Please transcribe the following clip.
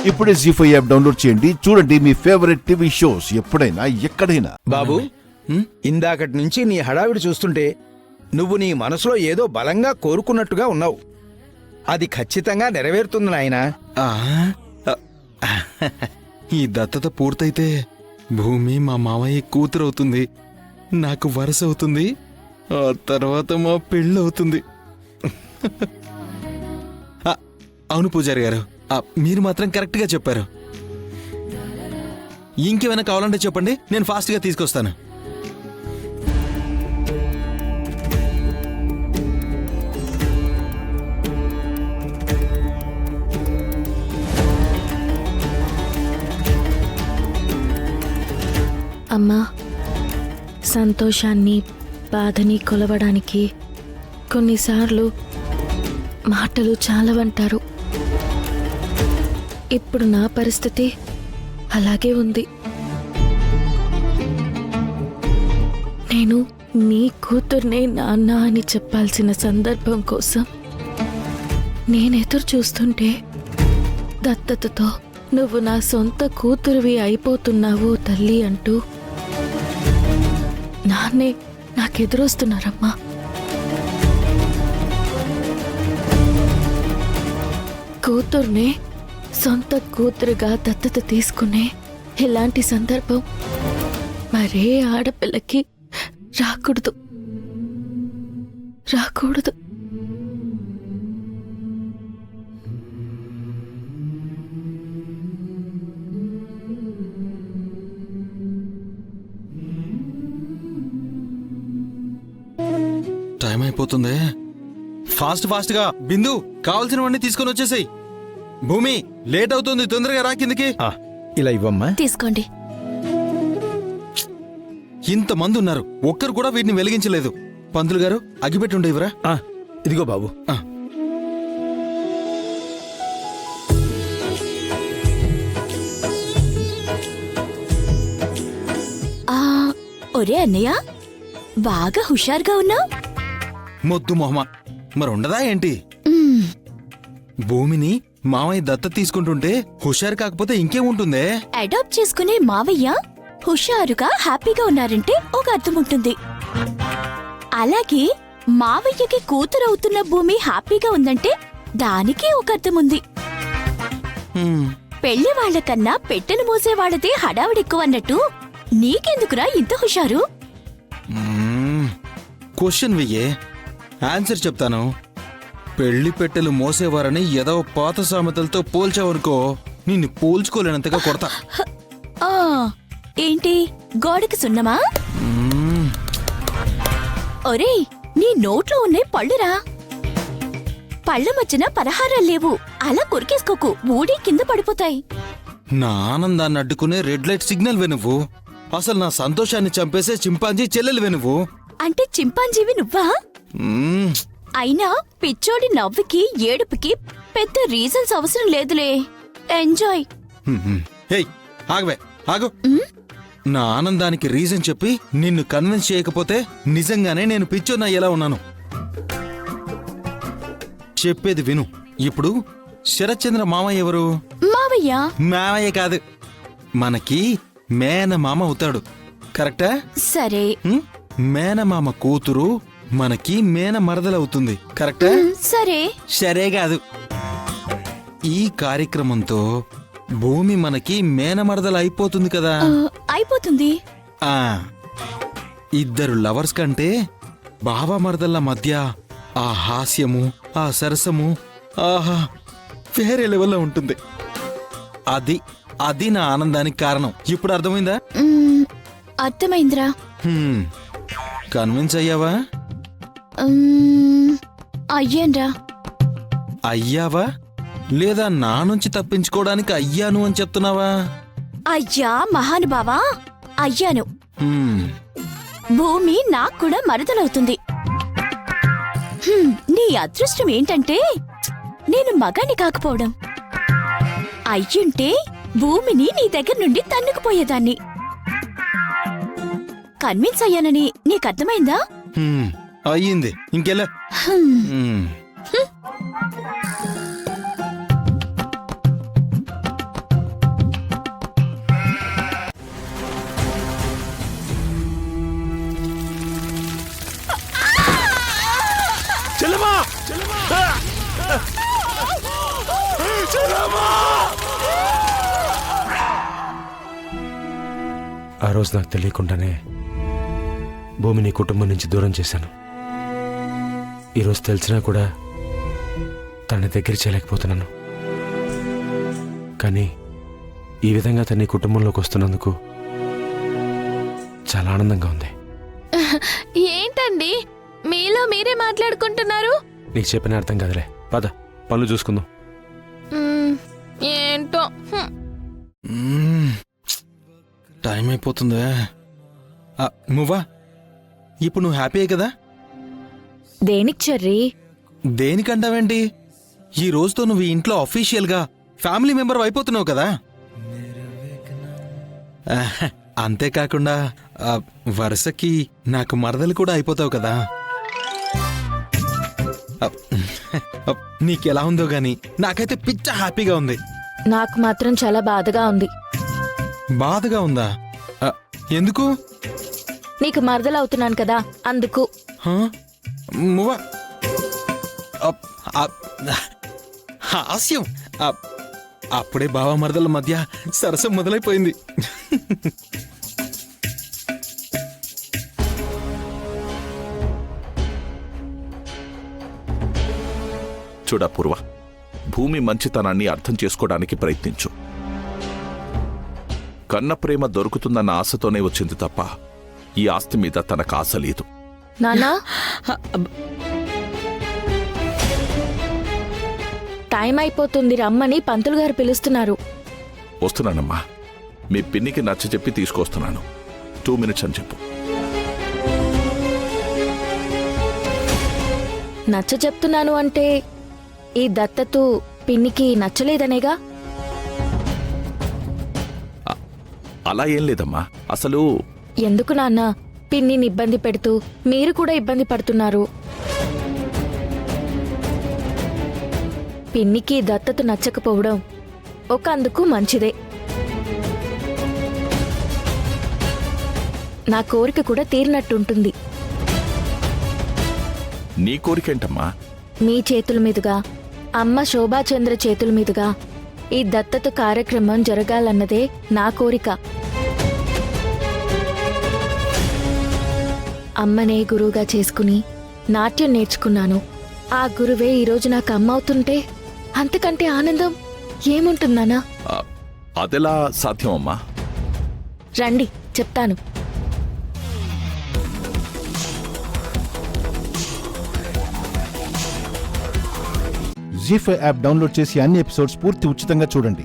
ఇప్పుడే జీ5 app download చేయండి. చూడండి మీ ఫేవరెట్ టీవీ షోస్ ఎప్పుడైనా ఎక్కడైనా. బాబు, ఇందాకటి నుంచి నీ హడావిడి చూస్తుంటే నువ్వు నీ మనసులో ఏదో బలంగా కోరుకున్నట్టుగా ఉన్నావు. అది ఖచ్చితంగా నెరవేరుతుంది నాయనా. ఈ దత్తత పూర్తయితే భూమి మా మామయ్య కూతురవుతుంది, నాకు వరుస అవుతుంది, ఆ తర్వాత మా పెళ్ళవుతుంది. అవును పూజారి గారు, మీరు మాత్రం కరెక్ట్గా చెప్పారు. ఇంకేమైనా కావాలంటే చెప్పండి, నేను ఫాస్ట్గా తీసుకొస్తాను. అమ్మా, సంతోషాన్ని బాధని కొలవడానికి కొన్నిసార్లు మాటలు చాలవంటారు. ఇప్పుడు నా పరిస్థితి అలాగే ఉంది. నేను నీ కూతుర్నే నాన్న అని చెప్పాల్సిన సందర్భం కోసం నేనెదురు చూస్తుంటే దత్తతతో నువ్వు నా సొంత కూతురివి అయిపోతున్నావు తల్లి అంటూ నాన్నే నాకెదురొస్తున్నారమ్మా. కూతుర్నే సొంత కూతురుగా దత్తత తీసుకునే ఇలాంటి సందర్భం మరే ఆడపిల్లకి రాకూడదు. టైం అయిపోతుంది. ఫాస్ట్గా బిందు, కావలసినవన్నీ తీసుకొని వచ్చేసాయి. భూమి, లేట్ అవుతుంది, తొందరగా రా కిందకి. ఇలా ఇవ్వమ్మా. తీసుకోండి. ఇంతమంది ఉన్నారు, ఒక్కరు కూడా వీటిని వెలిగించలేదు. పంతులు గారు, అగిపెట్టుండే ఇవరా. ఇదిగో బాబు. ఒరే అన్నయ్య, బాగా హుషారుగా ఉన్నావు. మొద్దు మొహమా, మరి ఉండదా ఏంటి? భూమిని మామయ్య దత్త తీసుకుంటుంటే హుషారు కాకపోతే ఇంకేముంటుందే? అడాప్ట్ చేసుకునే మావయ్య హుషారుగా హ్యాపీగా ఉన్నారంటే ఒక అర్థం ఉంటుంది. అలాగే మావయ్యకి కూతురవుతున్న భూమి హ్యాపీగా ఉందంటే దానికి ఒక అర్థం ఉంది. పెళ్లి వాళ్లకన్నా పెట్టెలు మోసేవాళ్లదే హడావిడెక్కువ అన్నట్టు నీకెందుకురా ఇంత హుషారు? క్వశ్చన్ వెయ్యే, ఆన్సర్ చెప్తాను. పెళ్లి పెట్టెలు మోసేవారని ఏదో పాత సామెతలతో పోల్చావనుకో, నిన్ను పోల్చుకోలేనంతగా కొడతా. ఏంటి, గోడకి సున్నమా? ఒరేయ్, నీ నోట్లో ఉన్నాయి పళ్ళురా. పళ్ళ మధ్యన పలహారాలు లేవు, అలా కొరికేసుకోకు, ఊడి కింద పడిపోతాయి. నా ఆనందాన్ని అడ్డుకునే రెడ్ లైట్ సిగ్నల్ వెనువు. అసలు నా సంతోషాన్ని చంపేసే చింపాంజీ చెల్లెలు వెనువు. అంటే చింపాంజీవి నువ్వా? అయినా పిచ్చోడి నవ్వుకి ఏడుపుకి పెద్ద రీజన్స్ అవసరం లేదులే. ఎంజాయ్. ఆగవే, ఆగు. నా ఆనందానికి రీజన్ చెప్పి నిన్ను కన్విన్స్ చేయకపోతే నిజంగానే నేను పిచ్చోన్నా ఎలా ఉన్నాను. చెప్పేది విను. ఇప్పుడు శరత్చంద్ర మామయ్య ఎవరు? మావయ్య. మామయ్య కాదు, మనకి మేనమామ అవుతాడు. కరెక్టా? సరే. మేనమామ కూతురు మనకి మేన మరదలవుతుంది. కరెక్టా? సరే. సరే కాదు, ఈ కార్యక్రమంతో భూమి మనకి మేనమరదలు అయిపోతుంది కదా. అయిపోతుంది. ఇద్దరు లవర్స్ కంటే బావమరదళ్ళ మధ్య ఆ హాస్యము, ఆ సరసము, ఆహా, వేరే లెవెల్లో ఉంటుంది. అది నా ఆనందానికి కారణం. ఇప్పుడు అర్థమైందా? అర్థమైందిరా. కన్విన్స్ అయ్యావా? అయ్యాన్రా. అయ్యావా లేదా నా నుంచి తప్పించుకోవడానికి అయ్యాను అని చెప్తున్నావా? అయ్యా మహానుభావా, అయ్యాను. భూమి నాకు కూడా మరదలవుతుంది. నీ అదృష్టం ఏంటంటే నేను మగాన్ని కాకపోవడం. అయ్యుంటే భూమిని నీ దగ్గర నుండి తన్నుకుపోయేదాన్ని. కన్విన్స్ అయ్యానని నీకర్థమైందా? అయ్యింది, ఇంకెలా. ఆ రోజు నాకు తెలియకుండానే భూమిని కుటుంబం నుంచి దూరం చేశాను. ఈరోజు తెలిసినా కూడా తనని దగ్గర చేయలేకపోతున్నాను. కానీ ఈ విధంగా తన కుటుంబంలోకి వస్తున్నందుకు చాలా ఆనందంగా ఉంది. ఏంటండి మీలో మీరే మాట్లాడుకుంటున్నారు? నీకు చెప్పిన అర్థం కాదులే, పద పనులు చూసుకుందాం. ఏంటో టైం అయిపోతుందే. నువ్వా ఇప్పుడు నువ్వు హ్యాపీయే కదా? దేనికి చెర్రీ? దేనికంటావేంటి? ఈ రోజుతో నువ్వు ఈ ఇంట్లో అఫీషియల్గా ఫ్యామిలీ మెంబర్ అయిపోతున్నావు కదా. అంతేకాకుండా వరుసకి నాకు మరదలు కూడా అయిపోతావు కదా. నీకెలా ఉందో గాని నాకైతే పిచ్చ హ్యాపీగా ఉంది. నాకు మాత్రం చాలా బాధగా ఉంది. బాధగా ఉందా? ఎందుకు? నీకు మరదలవుతున్నాను కదా అందుకు. మువ్వా హాస్యం. అప్పుడే బావ మరదల మధ్య సరసం మొదలైపోయింది. చూడా పూర్వ, భూమి మంచితనాన్ని అర్థం చేసుకోవడానికి ప్రయత్నించు. కన్న ప్రేమ దొరుకుతుందన్న ఆశతోనే వచ్చింది తప్ప ఈ ఆస్తి మీద తనకు ఆశ లేదు. నానా టైం అయిపోతుంది, రమ్మని పంతులు గారు పిలుస్తున్నారు. వస్తున్నానమ్మా. మీ పిన్నికి నచ్చ చెప్పి తీసుకొస్తున్నాను. 2 minutes అని చెప్పు. నచ్చ చెప్తున్నాను అంటే ఈ దత్తతు పిన్నికి నచ్చలేదనేగా? అలా ఏం లేదమ్మా. అసలు ఎందుకు నాన్న పిన్నిని ఇబ్బంది పెడుతూ మీరు కూడా ఇబ్బంది పడుతున్నారు? పిన్నికి దత్తత నచ్చకపోవడం ఒకందుకు మంచిదే. నా కోరిక కూడా తీరినట్టుంటుంది. నీ కోరికేంటమ్మా? మీ చేతుల మీదుగా, అమ్మ శోభాచంద్ర చేతుల మీదుగా ఈ దత్తత కార్యక్రమం జరగాలన్నదే నా కోరిక. అమ్మనే గురువుగా చేసుకుని నాట్యం నేర్చుకున్నాను. ఆ గురువే ఈరోజు నాకు అమ్మ అవుతుంటే అంతకంటే ఆనందం ఏముంటుందనా? అదెలా సాధ్యమమ్మా? రండి చెప్తాను. జీ5 యాప్ డౌన్లోడ్ చేసి అన్ని ఎపిసోడ్స్ పూర్తి ఉచితంగా చూడండి.